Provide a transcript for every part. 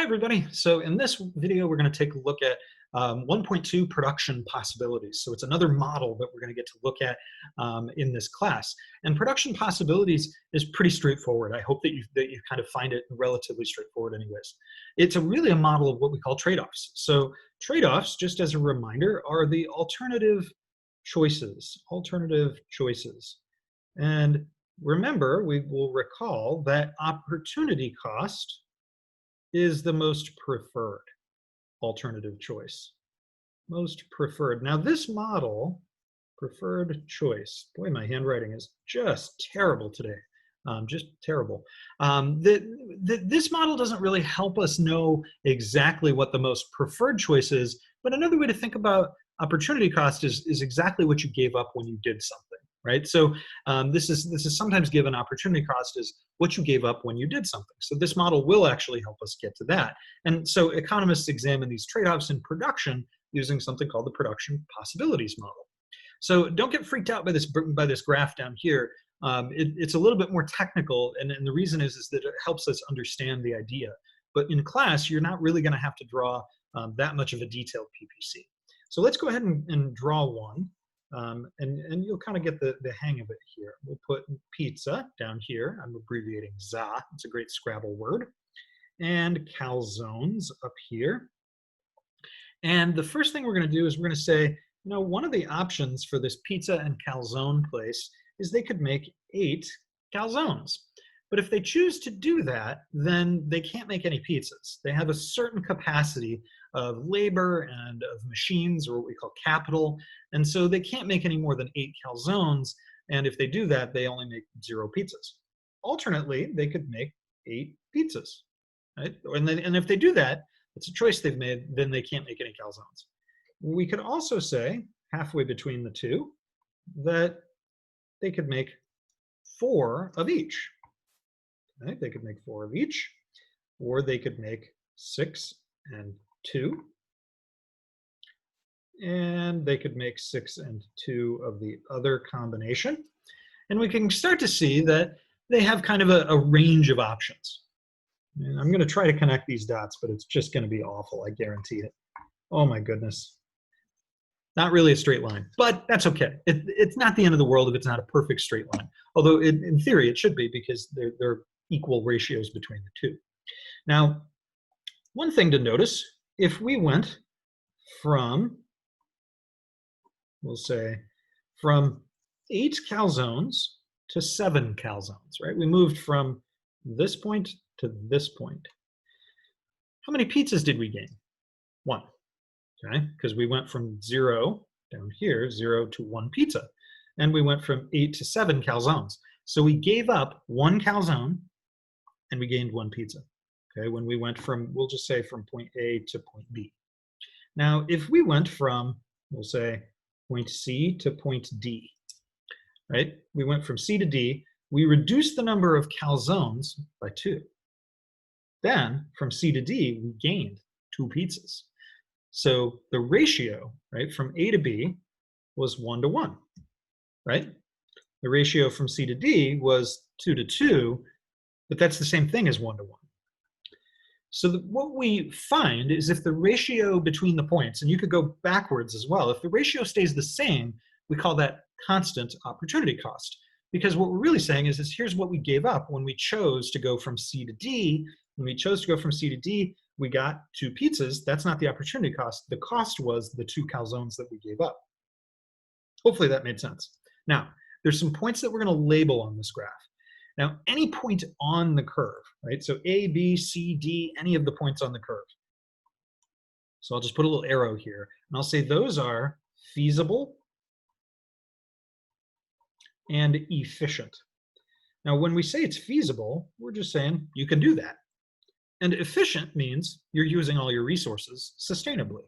Hi, everybody. So in this video, we're going to take a look at 1.2 production possibilities. So it's another model that we're going to get to look at in this class. And production possibilities is pretty straightforward. I hope that you kind of find it relatively straightforward anyways. It's really a model of what we call trade-offs. So trade-offs, just as a reminder, are the alternative choices, And remember, we will recall that opportunity cost is the most preferred alternative choice. Most preferred. Now this model, preferred choice, boy, my handwriting is just terrible today. Just terrible. This model doesn't really help us know exactly what the most preferred choice is, but another way to think about opportunity cost is exactly what you gave up when you did something, right? So this is sometimes given opportunity cost is what you gave up when you did something. So this model will actually help us get to that. And so economists examine these trade-offs in production using something called the production possibilities model. So don't get freaked out by this graph down here. It's a little bit more technical, and the reason is that it helps us understand the idea. But in class, you're not really going to have to draw that much of a detailed PPC. So let's go ahead and draw one, and you'll kind of get the hang of it here. We'll put pizza down here. I'm abbreviating ZA. It's a great Scrabble word. And calzones up here. And the first thing we're going to do is we're going to say, one of the options for this pizza and calzone place is they could make 8 calzones. But if they choose to do that, then they can't make any pizzas. They have a certain capacity of labor and of machines, or what we call capital, and so they can't make any more than 8 calzones, and if they do that, they only make 0 pizzas. Alternately, they could make 8 pizzas, right? And if they do that, it's a choice they've made, then they can't make any calzones. We could also say, halfway between the two, that they could make 4 of each. Right? They could make 4 of each, or they could make 6 and 2, and they could make 6 and 2 of the other combination. And we can start to see that they have kind of a range of options. And I'm going to try to connect these dots, but it's just going to be awful, I guarantee it. Oh my goodness. Not really a straight line, but that's okay. It's not the end of the world if it's not a perfect straight line. Although in theory it should be, because they're equal ratios between the two. Now, one thing to notice, if we went from, we'll say, from 8 calzones to 7 calzones, right? We moved from this point to this point. How many pizzas did we gain? 1, okay? Because we went from 0 down here, 0 to 1 pizza. And we went from 8 to 7 calzones. So we gave up 1 calzone and we gained 1 pizza, okay? When we went from, we'll just say from point A to point B. Now, if we went from, we'll say, point C to point D, right? We went from C to D, we reduced the number of calzones by 2. Then, from C to D, we gained 2 pizzas. So the ratio, right, from A to B was 1 to 1, right? The ratio from C to D was 2 to 2, but that's the same thing as 1 to 1. So what we find is if the ratio between the points, and you could go backwards as well, if the ratio stays the same, we call that constant opportunity cost. Because what we're really saying is here's what we gave up when we chose to go from C to D. When we chose to go from C to D, we got 2 pizzas. That's not the opportunity cost. The cost was the 2 calzones that we gave up. Hopefully that made sense. Now, there's some points that we're going to label on this graph. Now, any point on the curve, right? So A, B, C, D, any of the points on the curve. So I'll just put a little arrow here, and I'll say those are feasible and efficient. Now, when we say it's feasible, we're just saying you can do that. And efficient means you're using all your resources sustainably.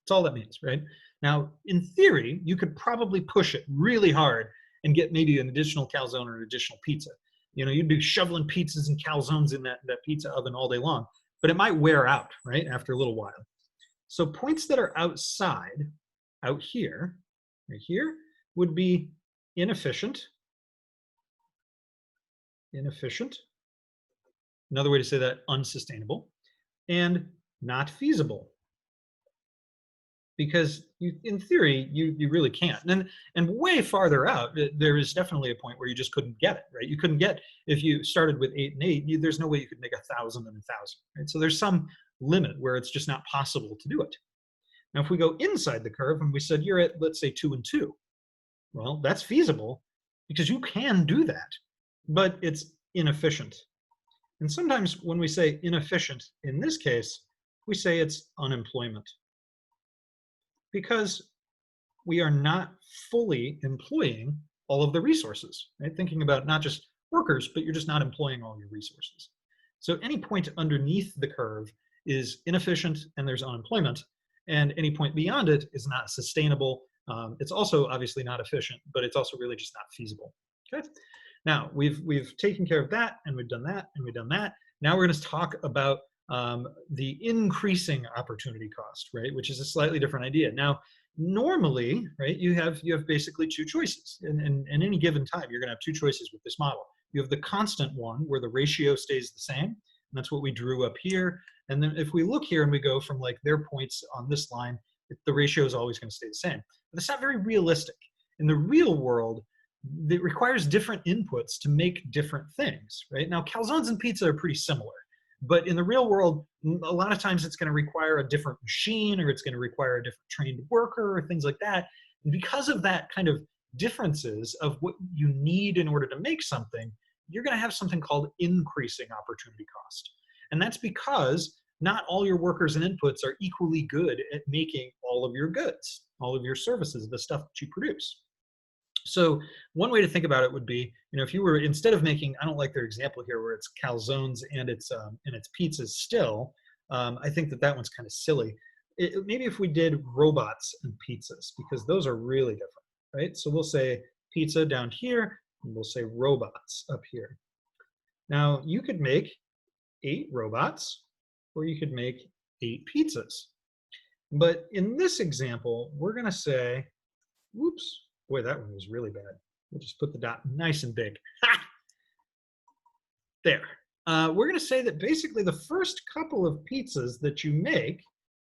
That's all that means, right? Now, in theory, you could probably push it really hard and get maybe an additional calzone or an additional pizza. You'd be shoveling pizzas and calzones in that pizza oven all day long, but it might wear out, right, after a little while. So points that are outside, out here, right here, would be inefficient. Inefficient. Another way to say that, unsustainable. and not feasible. Because in theory, you really can't. And way farther out, there is definitely a point where you just couldn't get it, right? You couldn't get, if you started with 8 and 8, there's no way you could make 1,000 and 1,000, right? So there's some limit where it's just not possible to do it. Now, if we go inside the curve and we said you're at, let's say, 2 and 2, well, that's feasible because you can do that, but it's inefficient. And sometimes when we say inefficient in this case, we say it's unemployment, because we are not fully employing all of the resources, right? Thinking about not just workers, but you're just not employing all your resources. So any point underneath the curve is inefficient and there's unemployment, and any point beyond it is not sustainable. It's also obviously not efficient, but it's also really just not feasible. Okay. Now we've taken care of that, and we've done that, and we've done that. Now we're going to talk about the increasing opportunity cost, right? Which is a slightly different idea. Now, normally, right, you have basically two choices. In any given time, you're going to have two choices with this model. You have the constant one where the ratio stays the same, and that's what we drew up here. And then if we look here and we go from like their points on this line, the ratio is always going to stay the same. But it's not very realistic. In the real world, it requires different inputs to make different things, right? Now, calzones and pizza are pretty similar. But in the real world, a lot of times it's going to require a different machine, or it's going to require a different trained worker, or things like that. And because of that kind of differences of what you need in order to make something, you're going to have something called increasing opportunity cost. And that's because not all your workers and inputs are equally good at making all of your goods, all of your services, the stuff that you produce. So one way to think about it would be, if you were, instead of making, I don't like their example here where it's calzones and it's pizzas still. I think that one's kind of silly. Maybe if we did robots and pizzas, because those are really different, right? So we'll say pizza down here, and we'll say robots up here. Now you could make 8 robots, or you could make 8 pizzas. But in this example, we're going to say, whoops. Boy, that one was really bad. We'll just put the dot nice and big. Ha! There. We're going to say that basically the first couple of pizzas that you make,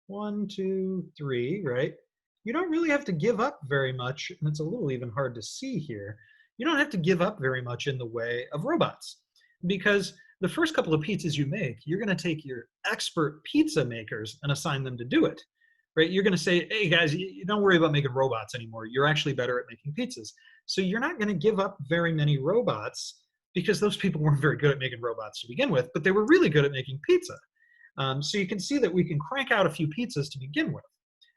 1, 2, 3, right? You don't really have to give up very much, and it's a little even hard to see here. You don't have to give up very much in the way of robots, because the first couple of pizzas you make, you're going to take your expert pizza makers and assign them to do it. Right? You're going to say, hey guys, you don't worry about making robots anymore. You're actually better at making pizzas. So you're not going to give up very many robots, because those people weren't very good at making robots to begin with, but they were really good at making pizza. So you can see that we can crank out a few pizzas to begin with,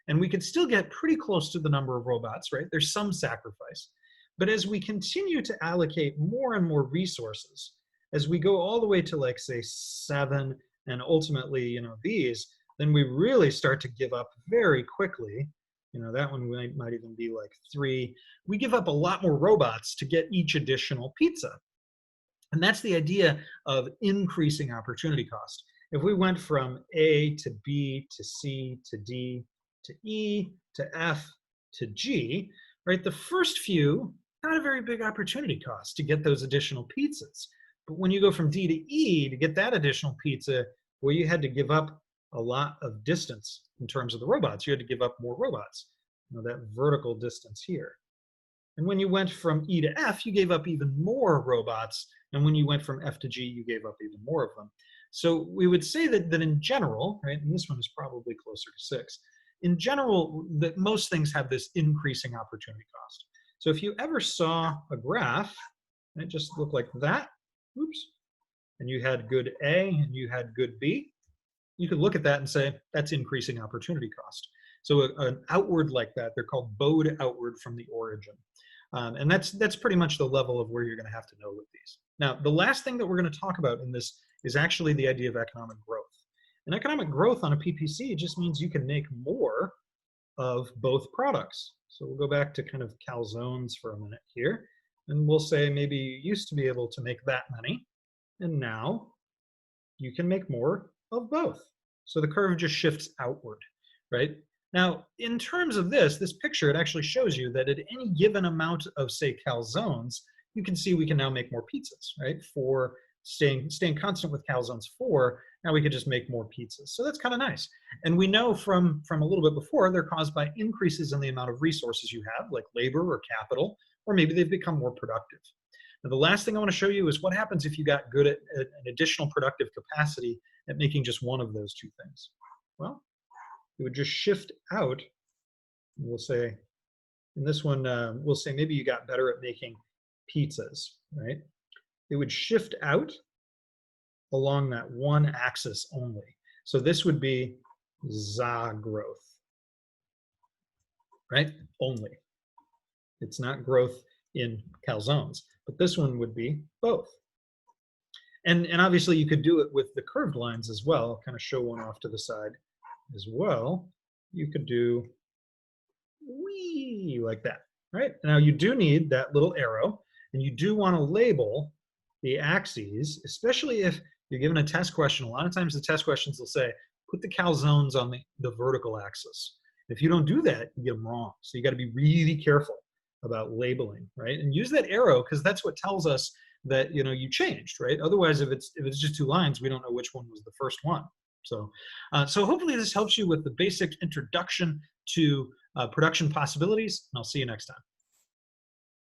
and we could still get pretty close to the number of robots, right? There's some sacrifice. But as we continue to allocate more and more resources, as we go all the way to like say 7, and ultimately, these, then we really start to give up very quickly. That one might even be like 3. We give up a lot more robots to get each additional pizza. And that's the idea of increasing opportunity cost. If we went from A to B to C to D to E to F to G, right, the first few, not a very big opportunity cost to get those additional pizzas. But when you go from D to E to get that additional pizza, well, you had to give up a lot of distance in terms of the robots. You had to give up more robots, that vertical distance here. And when you went from E to F, you gave up even more robots. And when you went from F to G, you gave up even more of them. So we would say that in general, right, and this one is probably closer to 6, in general, that most things have this increasing opportunity cost. So if you ever saw a graph, and it just looked like that, oops, and you had good A and you had good B, you could look at that and say, that's increasing opportunity cost. So an outward like that, they're called bowed outward from the origin. And that's pretty much the level of where you're going to have to know with these. Now, the last thing that we're going to talk about in this is actually the idea of economic growth. And economic growth on a PPC just means you can make more of both products. So we'll go back to kind of calzones for a minute here. And we'll say maybe you used to be able to make that many, and now you can make more of both. So the curve just shifts outward, right? Now, in terms of this picture, it actually shows you that at any given amount of, say, calzones, you can see we can now make more pizzas, right? 4, staying constant with calzones 4, now we could just make more pizzas. So that's kind of nice. And we know from a little bit before, they're caused by increases in the amount of resources you have, like labor or capital, or maybe they've become more productive. Now, the last thing I want to show you is what happens if you got good at an additional productive capacity at making just one of those two things. Well, it would just shift out. We'll say, in this one, we'll say maybe you got better at making pizzas, right? It would shift out along that one axis only. So this would be za growth, right? Only. It's not growth in calzones, but this one would be both. And obviously you could do it with the curved lines as well. I'll kind of show one off to the side as well. You could do wee like that, right? Now you do need that little arrow, and you do want to label the axes, especially if you're given a test question. A lot of times the test questions will say, put the calzones on the vertical axis. If you don't do that, you get them wrong. So you got to be really careful about labeling, right? And use that arrow, because that's what tells us that you changed, right? Otherwise, if it's just two lines, we don't know which one was the first one. So hopefully this helps you with the basic introduction to production possibilities, and I'll see you next time.